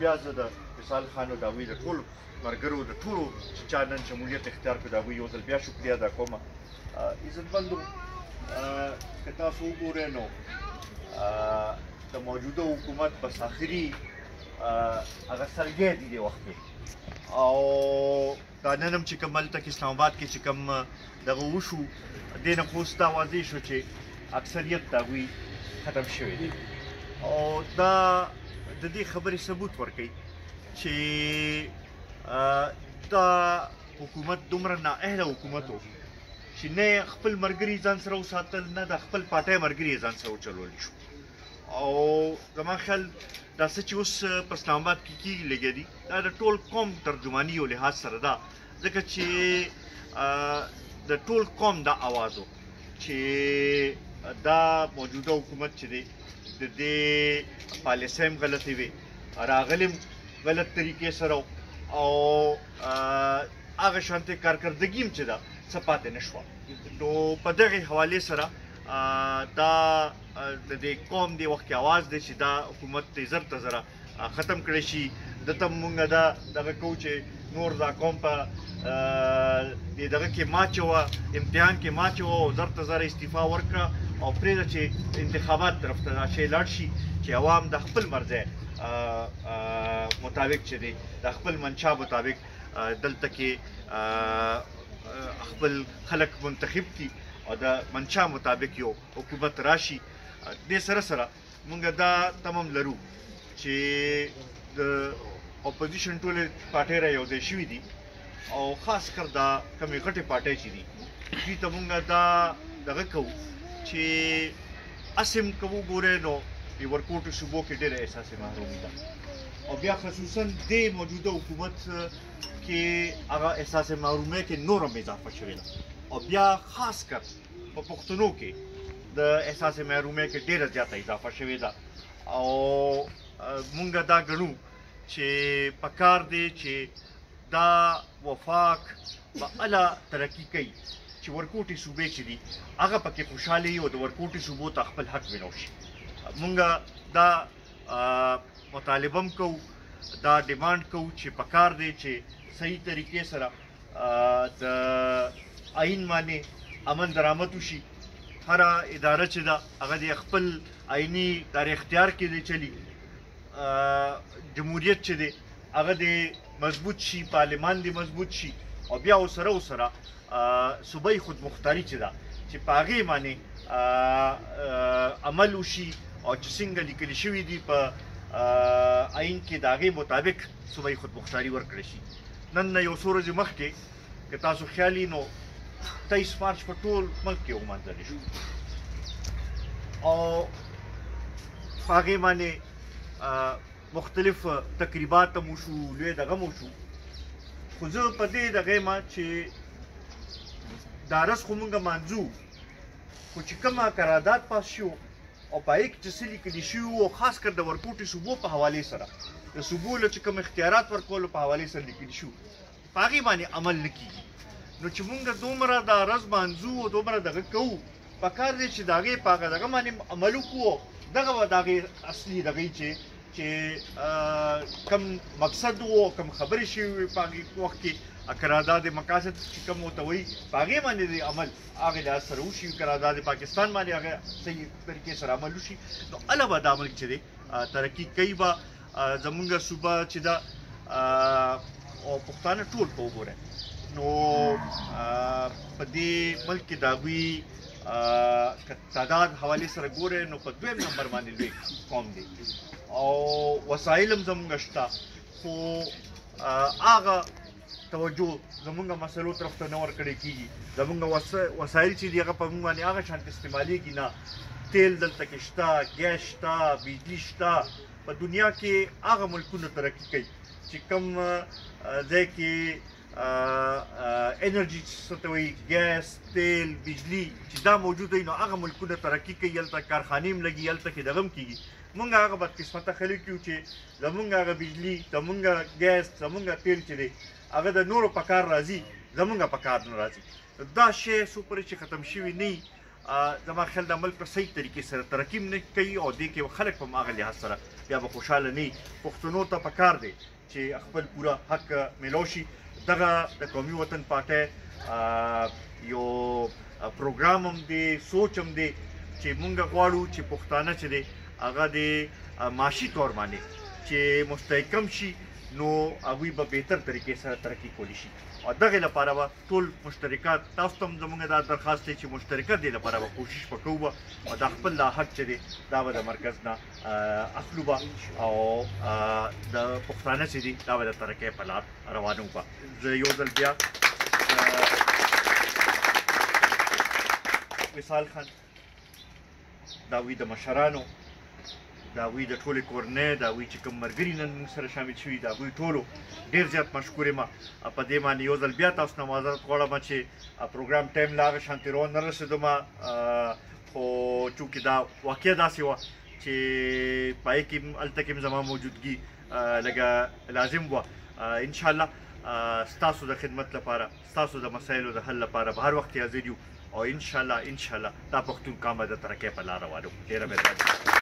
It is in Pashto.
بیا زه د وصال خان او د هغوی د ټولو ملګرو د ټولو چې چا نن شمولیت اختیار کړو د هغوی یو ځل بیا شکریه ادا کوم. عزتمندو که تاسو وګورئ نو د موجوده حکومت بس آخري هغه سرګی دی دې وخت کې او دا نن هم چې کوم هلته کې اسلام آباد کې چې کوم دغه وشو دې نه خو اوس دا واضح شو چې اکثریت د هغوی ختم شوی دی او دا د دې خبرې ثبوت ورکوي چې دا حکومت دومره نااهله حکومت و چې نه خپل ملګري ځان سره وساتل نه د خپل پاټۍ ملګري ځان سره وچلولی شو او زما خیال دا څه چې اوس په اسلام آباد کې کېږي لګیا دي دا د ټول قوم ترجماني او لحاظ سره ده ځکه چې د ټول قوم دا آواز و چې دا موجوده حکومت چې دی د دې پالیسۍ هم غلطې وې راغلې هم غلط طریقې سره او هغه شانتې کارکردګي هم چې ده څه پاتې نه شوه نو په دغې حوالې سره دا د دې قوم دې وخت کې اواز دی چې دا حکومت دې زر ته زره ختم کړی شي دته مونږ دا دغه کوو چې نور دا قوم په دې دغه کې ماچوه امتحان کې ماچوه او زر ته زره استعفا ورکړه او پرېږده چې انتخابات طرف ته دا شی لاړ شي چې عوام د خپل مرضی مطابق چې دی د خپل منشا مطابق دلته کې خپل خلک منتخب کړي او د منشا مطابق یو حکومت راشي دې سره سره مونږ دا تمام لرو چې د اپوزیشن ټولې پارټۍ را یو ځای شوي دي او خاص کر دا کمې غټې پارټۍ چې دي دوی ته مونږ دا دغه کوو چې اسم که وګورئ نو د ورکوټو صوبو کې ډېره احساسې محرومي ده او بیا خصوصا دې موجوده حکومت کې هغه احساسې محرومۍ کې نور هم اضافه شوې ده او بیا خاص کر په پښتنو کې د احساسې محرومۍ کې ډېره زیاته اضافه شوې ده او مونږ دا ګڼو چې پکار دی چې دا وفاق به اله ترقي کوي چې ورکوټي صوبې چې دي هغه پکې خوشحاله وي او د ورکوټي صوبو ته خپل حق ملو شي مونږ دا مطالبه هم کوو دا ډیمانډ کوو چې پکار دی چې صحیح طریقې سره د آئین باندې عمل درآمد وشي هره اداره چې ده هغه د خپل آئیني دار اختیار کې دی چلی جمهوریت چې دی هغه د مضبوط شي پارلمان دی مضبوط شي او بیا ورسره صوبایي خودمختاري چې ده چې په هغې باندې عمل وشي او چې څنګه لیکلي شوي دي په آئین کې د هغې مطابق صوبایي خودمختاري ورکړی شي نن نه یو څو ورځې مخکې که تاسو خیال وي نو 23 مارچ په ټول ملک کې ومانځلی شو او په هغې باندې مختلف تقریبات هم وشو لوی دغه هم وشو خو زه په دې دغه یم چې دا ورځ خو مونږ مانځو خو چې کومه قرارداد پاس شو او په هغې کې چې څه لیکلي شوي وو خاص کر د ورکوټي صوبو په حوالې سره د صوبو له چې کوم اختیارات ورکولو په حوالې سره لیکلي شو په هغې باندې عمل نه کېږي نو چې مونږ دومره دا ورځ مانځو او دومره دغه کوو پکار دی چې د هغې په هغه دغه باندې عمل وکړو دغه به د هغې اصلي دغې چې کم مقصد وو کم خبرې شوي وي په هغې وخت کې قرارداد مقاصد چې کوم ورته وایي په هغې باندې د عمل هغې لحاظ سره وشي قرارداد پاکستان باندې هغه صحیح طریقې سره عمل وشي نو هله به دا ملک چې دی ترقي کوي به زمونږ صوبه چې ده او پښتانه ټول په وګورئ نو په دې ملک کې د هغوی که تعداد حوالې سره ګورئ نو په دویم نمبر باندې لوی قوم دی او وسایل هم زمونږ شته خو هغه توجه زمونږ مسلو طرف ته نه ورکړی کېږي زمونږ وسایل چې دي هغه په مونږ باندې هغه شانتې استعمالېږي نه تیل دلته کې شته ګیس شته بجلي شته په دنیا کې هغه ملکونه ترقي کوي چې کوم ځای کې انرژي څه ته وایي ګیس تیل بجلي چې دا موجود وي نو هغه ملکونه ترقي کوي هلته کارخانې هم لګي هلته کې دغه هم کېږي مونږ هغه بدقسمته خلک یو چې زمونږ هغه بجلي زمونږ ګیس زمونږ تیل چې دی هغه د نورو په کار راځي زمونږ په کار نه راځي دا شی څو پورې چې ختم شوي نه وي زما خیال د ملک په صحیح طریقې سره ترقي نه کوي او دې کې خلک په هغه لحاظ سره بیا به خوشحاله نه وي. پښتنو ته پکار دی چې خپل پوره حق میلاو شي. دغه د قومي وطن پارټۍ یو پروګرام هم دی، سوچ هم دی چې مونږ غواړو چې پښتانه چې دی هغه د معاشي طور باندې چې مستحکم شي نو هغوی به بهتر طریقې سره ترقي کولی شي. او دغې لپاره به ټول مشترکات تاسو ته هم زموږ دا درخواست دی چې مشترکات دې لپاره به کوشش وکړو به او دا خپل دا حق چې دی دا به د مرکز نه اخلو به او د پښتانه چې دي دا به د ترقۍ په لار روانو به. زه یو ځل بیا وصال خان د هغوی د مشرانو د هغوی د ټولې کورنۍ د هغوی چې کوم ملګري نن موږ سره شامل شوي د هغوی ټولو ډېر زیات مشکور یم. په دې باندې یو ځل بیا تاسو نه معذرت غواړم چې پروګرام ټایم له هغه شانتې روان نه رسېدم، خو چونکې دا واقع داسې وه چې پای کې هلته کې زما موجودګي لږه لازم وه. انشاءالله ستاسو د خدمت لپاره ستاسو د مسایلو د حل لپاره به هر وخت حاضر یو او انشاءالله دا پښتون قام به د ترقۍ په لاره روانو. ډېره مهرباني.